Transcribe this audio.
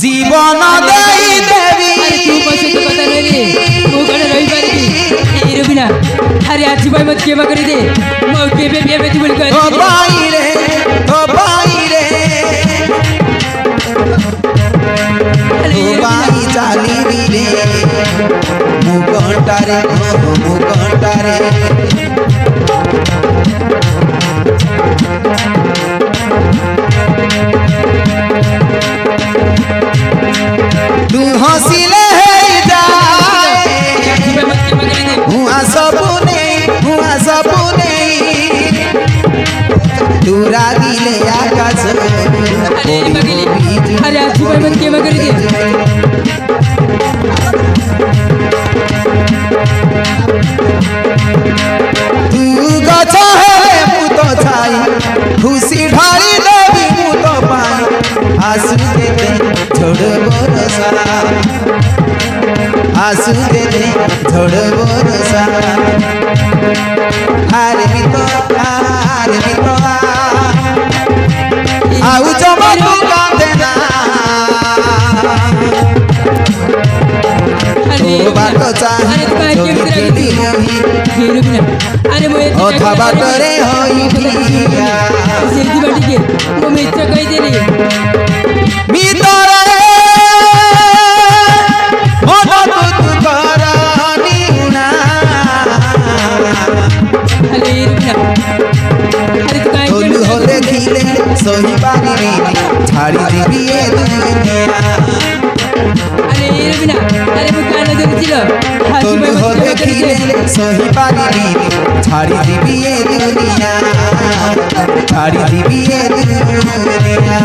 জীবন দেই দেবী तू बस तो पता नहीं रे तू गण रही बारी ए रबिना अरे आज भाई मत केवा करी दे मौ के बे तू बोल कर ও বাইরে ও বাইরে ও বাই চালিবি রে মুগটারে ও মুগটারে तू हंसिले हुआ सबने तू रागिले आकाश अरे आज भाई मत केवा करी दे तू गछ हेले मु तो छाई खुशी ढाली देवी मु तो पाई आंसू देते छोड़ बरसा आंसू देते छोड़ बरसा आरे भी तो आउ जमा तू कांदे ना अरे तो बात चाहे जो दिखी रबिना अरे मो अथा बाटरे होई भिया सेदी बाटी के मो मित्र कहि देली ভিতরে মদত করনি না अरे रबिना अरे तू काहे তোলু হো দেখিলে সহি পারি ছাড়ি দিবি এ দুনিয়া अरे रबिना अरे मो कान ধরেছিল आज তোলু भाई হো मत केवा करी দেখিলে दे সহি পারি ছাড়ি দিবি এ দুনিয়া ছাড়ি দিবি এ দুনিয়া